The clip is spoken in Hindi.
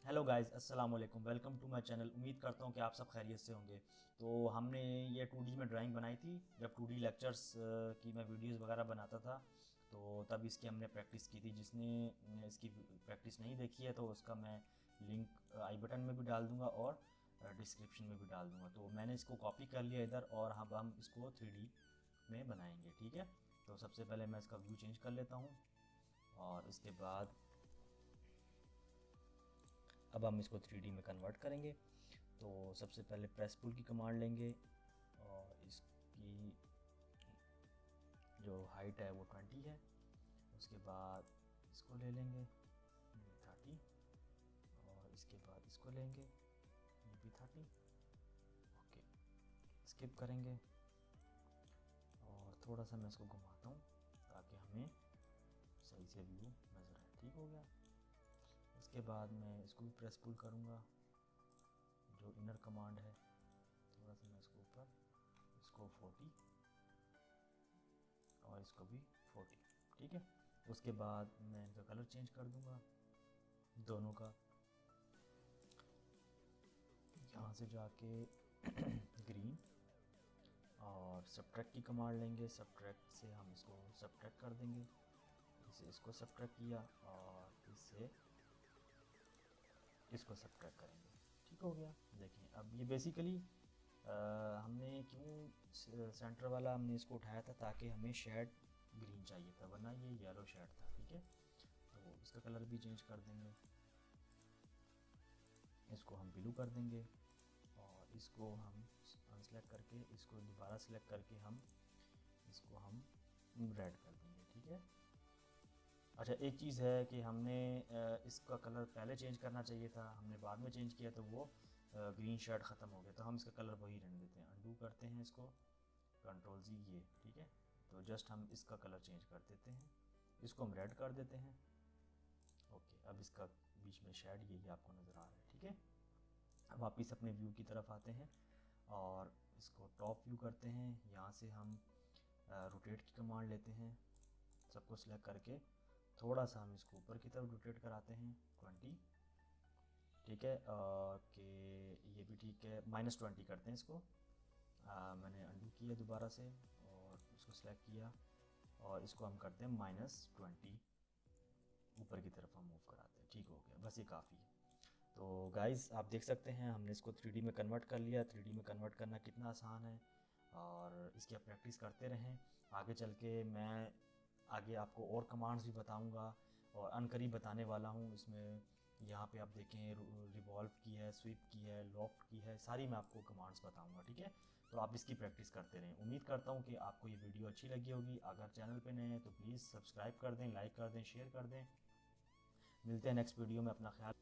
हेलो गाइस, अस्सलाम वालेकुम। Welcome to my channel. उम्मीद करता हूँ कि आप सब खैरियत से होंगे। तो हमने ये 2D में ड्राइंग बनाई थी जब 2D लेक्चर्स की मैं वीडियोस वगैरह बनाता था। तो तब इसकी हमने प्रैक्टिस की थी। जिसने इसकी प्रैक्टिस नहीं देखी है तो उसका मैं लिंक आई बटन में भी डाल दूंगा और डिस्क्रिप्शन में भी डाल दूंगा। तो मैंने इसको कॉपी कर लिया इधर और हम इसको 3D में बनाएंगे। ठीक है, तो सबसे पहले मैं इसका व्यू चेंज कर लेता हूँ और इसके बाद अब हम इसको 3D में कन्वर्ट करेंगे। तो सबसे पहले प्रेस पुल की कमांड लेंगे और इसकी जो हाइट है वो 20 है। उसके बाद इसको ले लेंगे 30 और इसके बाद इसको लेंगे ये भी 30। ओके, स्किप करेंगे और थोड़ा सा मैं इसको घुमाता हूँ ताकि हमें सही से व्यू नज़र आए। ठीक हो गया। उसके बाद मैं इसको भी प्रेस पुल करूँगा, जो इनर कमांड है। थोड़ा सा मैं इसको ऊपर, इसको 40 और इसको भी 40। ठीक है, उसके बाद मैं इनका कलर चेंज कर दूंगा दोनों का। यहाँ से जाके ग्रीन और सब्ट्रैक्ट की कमांड लेंगे। सब्ट्रैक्ट से हम इसको सब्ट्रैक्ट कर देंगे। इसे इसको सब्ट्रैक्ट किया और इससे इसको सब्ट्रैक्ट करेंगे। ठीक हो गया। देखें, अब ये बेसिकली हमने क्यों सेंटर वाला हमने इसको उठाया था ताकि हमें शेड ग्रीन चाहिए था, वरना ये येलो शेड था। ठीक है, तो इसका कलर भी चेंज कर देंगे। इसको हम ब्लू कर देंगे और इसको हम अनसेलेक्ट करके इसको दोबारा सेलेक्ट करके हम इसको हम रेड कर देंगे। ठीक है। अच्छा, एक चीज़ है कि हमने इसका कलर पहले चेंज करना चाहिए था, हमने बाद में चेंज किया तो वो ग्रीन शेड ख़त्म हो गया। तो हम इसका कलर वही रहने देते हैं। अंडू करते हैं इसको, कंट्रोल जी ये। ठीक है, तो जस्ट हम इसका कलर चेंज कर देते हैं, इसको हम रेड कर देते हैं। ओके, अब इसका बीच में शेड यही आपको नज़र आ रहा है। ठीक है, अब वापिस अपने व्यू की तरफ आते हैं और इसको टॉप व्यू करते हैं। यहाँ से हम रोटेट की कमांड लेते हैं, सबको सिलेक्ट करके थोड़ा सा हम इसको ऊपर की तरफ रोटेट कराते हैं 20। ठीक है, कि ये भी ठीक है, -20 करते हैं इसको। मैंने अंडू किया दोबारा से और इसको सिलेक्ट किया और इसको हम करते हैं -20, ऊपर की तरफ हम मूव कराते हैं। ठीक हो गया, बस ये काफ़ी है। तो गाइस, आप देख सकते हैं हमने इसको 3D में कन्वर्ट कर लिया। 3D में कन्वर्ट करना कितना आसान है और इसकी आप प्रैक्टिस करते रहें। आगे चल के मैं आगे आपको और कमांड्स भी बताऊंगा और अनकरीब बताने वाला हूं। इसमें यहाँ पे आप देखें, रिवॉल्व की है, स्वीप की है, लॉफ्ट की है, सारी मैं आपको कमांड्स बताऊंगा। ठीक है, तो आप इसकी प्रैक्टिस करते रहें। उम्मीद करता हूँ कि आपको ये वीडियो अच्छी लगी होगी। अगर चैनल पे नए हैं तो प्लीज़ सब्सक्राइब कर दें, लाइक कर दें, शेयर कर दें। मिलते हैं नेक्स्ट वीडियो में। अपना ख्याल